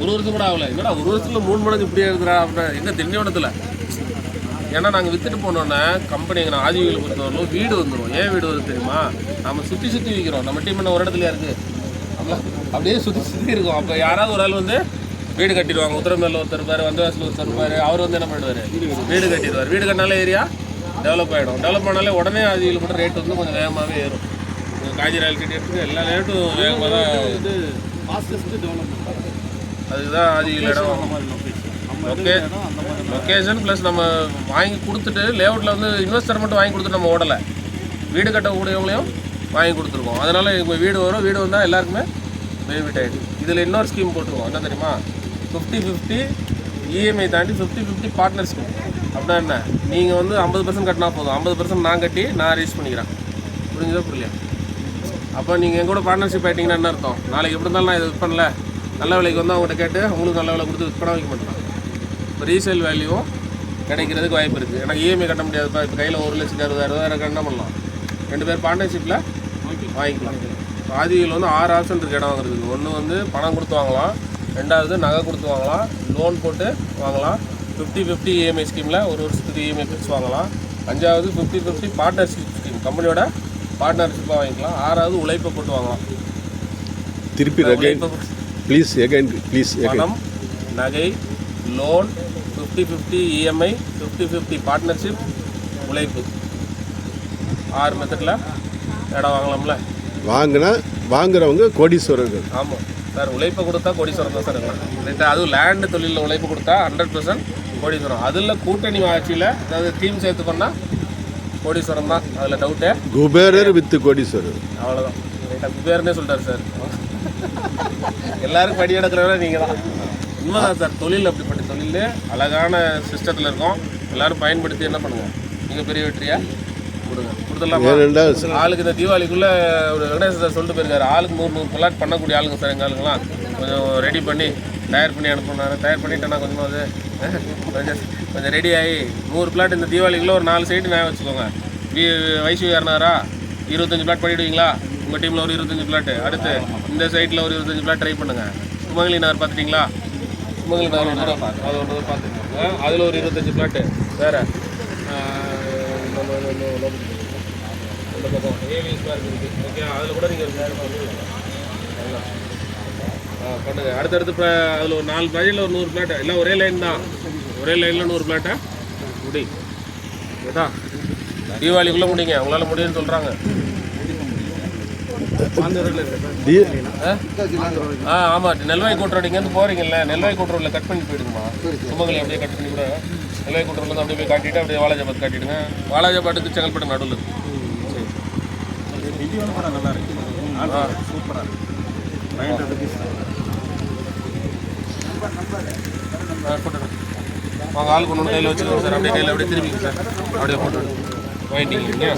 ஒரு வருஷம் கூட ஆகலை. என்னடா ஒரு வருஷத்தில் 3 மடங்கு இப்படியே இருக்குறா அப்படின்னா எங்கள் திண்டிவனத்தில். ஏன்னா நாங்கள் விற்றுட்டு போனோன்னே கம்பெனி எங்கள் ஆதிவியில் பொறுத்தவரைக்கும் வீடு வந்துடும். ஏன் வீடு வருது தெரியுமா? நம்ம சுற்றி சுற்றி விற்கிறோம். நம்ம டீம் என்ன ஒரு இடத்துலையா இருக்குது, அப்படியே சுற்றி சுற்றி இருக்கும். அப்போ யாராவது ஒரு ஆள் வந்து வீடு கட்டிடுவாங்க. உத்தரமேல ஒருத்தர் இருப்பார், வந்தவாசில் ஒருத்தர் இருப்பார். அவர் வந்து என்ன பண்ணிடுவார், வீடு கட்டிடுவார். வீடு கட்டினாலே ஏரியா டெவலப் ஆகிடும். டெவலப் ஆனாலே உடனே ஆதிவியில் மட்டும் ரேட் வந்து கொஞ்சம் வேகமாகவே ஏறும். காஞ்சி ரயில் எடுத்துட்டு எல்லா ரேட்டும் வேகமாக தான் இது ஃபாஸ்டஸ்ட் டெவலப்மெண்ட். அதுதான் ஆதிவியில் இடம். லொக்கேஷன் ப்ளஸ் நம்ம வாங்கி கொடுத்துட்டு லேஅவுட்டில் வந்து இன்வெஸ்டர் மட்டும் வாங்கி கொடுத்துட்டு நம்ம ஓடலை, வீடு கட்டக்கூடியவங்களையும் வாங்கி கொடுத்துருக்கோம். அதனால் இப்போ வீடு வரும். வீடு வந்தால் எல்லாருக்குமே பெனிஃபிட் ஆகிடுது. இதில் இன்னொரு ஸ்கீம் போட்டுருக்கோம். என்ன தெரியுமா? 50-50 இஎம்ஐ தாண்டி 50-50 பார்ட்னர் ஸ்கீம். அப்படின்னா என்ன, நீங்கள் வந்து 50% கட்டினா போதும், 50% நான் கட்டி நான் ரீச் பண்ணிக்கிறேன். புரிஞ்சுதா புரியலையா? அப்போ நீங்கள் என் கூட பார்ட்னர்ஷிப் ஆகிட்டிங்கன்னா என்ன அர்த்தம்? நாளைக்கு எப்படி இருந்தாலும் நான் இது விற்பனில் நல்ல விலைக்கு வந்து அவங்கள்ட்ட கேட்டு உங்களுக்கு நல்ல விலை கொடுத்து விற்பனை வைக்க மாட்டேன். இப்போ ரீசேல் வேல்யூவும் கிடைக்கிறதுக்கு வாய்ப்பு இருக்குது. எனக்கு இஎம்ஐ கட்ட முடியாதுப்பா, இப்போ கையில் 1,60,000 என்ன பண்ணலாம்? 2 பேர் பார்ட்னர்ஷிப்பில் வாங்கிக்கலாம். ஆதிவியில் வந்து 6 ஆப்ஷன் இருக்குது இடம் வாங்குறதுக்கு. ஒன்று வந்து பணம் கொடுத்து வாங்கலாம், 2வது நகை கொடுத்து வாங்கலாம், லோன் போட்டு வாங்கலாம், 50-50 இஎம்ஐ ஸ்கீமில் ஒரு வருஷத்துக்கு இஎம்ஐ பிரித்து வாங்கலாம், 5வது 50-50 பார்ட்னர்ஷிப் ஸ்கீம் கம்பெனியோட பார்ட்னர்ஷிப்பாக வாங்கிக்கலாம், 6வது உழைப்பை போட்டு வாங்கலாம். திருப்பி ப்ளீஸ் பணம், நகை, லோன், 50-50 இஎம்ஐ, 50-50 பார்ட்னர்ஷிப், உழைப்பு, 6 மெத்தடில் இடம் வாங்கலாம்ல. வாங்குறவங்க கோடீஸ்வரர்கள். ஆமாம் சார், உழைப்பை கொடுத்தா கோடீஸ்வரம் தான் சார் இருக்கலாம். அதுவும் லேண்டு தொழிலில் உழைப்பு கொடுத்தா 100% கோடீஸ்வரம். அதில் கூட்டணி ஆட்சியில் அதாவது டீம் சேர்த்து பண்ணால் கோடீஸ்வரம் தான், அதில் டவுட்டே. குபேரர் வித் கோடீஸ்வரர், அவ்வளோதான். குபேரனே சொல்லிட்டார் சார். எல்லாருக்கும் படி எடுக்கிறவரை நீங்கள் தான். உண்மைதான் சார், தொழில் அப்படிப்பட்ட தொழில் அழகான சிஸ்டத்தில் இருக்கும். எல்லோரும் பயன்படுத்தி என்ன பண்ணுங்கள், நீங்கள் பெரிய வெற்றியாக கொடுங்க. கொடுத்துடலாம். ஆளுக்கு இந்த தீபாவளிக்குள்ளே ஒரு வெங்கடேஷ் சார் சொல்லிட்டு போயிருக்காரு, ஆளுக்கு 100 பிளாட் பண்ணக்கூடிய ஆளுங்க சார். எங்கள் ஆளுங்களாம் கொஞ்சம் ரெடி பண்ணி தயார் பண்ணி அனுப்புனாரு. தயார் பண்ணிட்டேன்னா கொஞ்சமாக அது கொஞ்சம் ரெடி ஆகி 100 பிளாட் இந்த தீபாவளிக்குள்ளே ஒரு 4 சைட்டு நான் வச்சுக்கோங்க. வயசு யாருனாரா 25 பிளாட் பண்ணிவிடுவீங்களா? உங்கள் டீமில் ஒரு 25 பிளாட்டு, அடுத்து இந்த சைட்டில் ஒரு 25 பிளாட் ட்ரை பண்ணுங்கள். சுமங்கலி நகர் பார்த்துட்டிங்களா? சுமங்கலி நகர் ஒரு தடவை அது ஒரு தடவை பார்த்துக்கோங்க. அதில் ஒரு 25 பிளாட்டு. வேறு நம்ம இந்த பக்கம் ஏவிஎஸ் பார்க் இருக்குது. ஓகே, அதில் கூட நீங்கள் பண்ணுங்கள். அடுத்தடுத்து இப்போ அதில் ஒரு 4 ப்ராஜெக்டில் ஒரு 100 பிளாட்டு, எல்லாம் ஒரே லைன் தான். ஒரே லைனில் 100 பிளாட்டை முடி. கேட்டா தீபாவளிக்குள்ளே முடிங்க, உங்களால் முடியும்னு சொல்கிறாங்க. ஆமாம், நெல்வாய் கூட்டுறோடு இங்கேருந்து போகிறீங்கல்ல, நெல்வாய் கூட்டுறோடில் கட் பண்ணி போயிடுங்கம்மா. சுமங்கலி அப்படியே கட் பண்ணி கூட நெல்வாய் கூட்டுறோடு அப்படியே போய் காட்டிட்டு அப்படியே வாலாஜாபாத் காட்டிடுங்க. வாலாஜாபாத்துக்கு செங்கல்பட்டு நடுவில் இருக்குது. சரி, நல்லா இருக்கு. சூப்பராக இருக்குது. வாங்க, ஆளுக்கு ஒன்று கையில் வச்சுக்கோங்க சார். அப்படியே கையில் அப்படியே திரும்பிங்க சார். அப்படியே போட்டு வாங்கிட்டீங்க.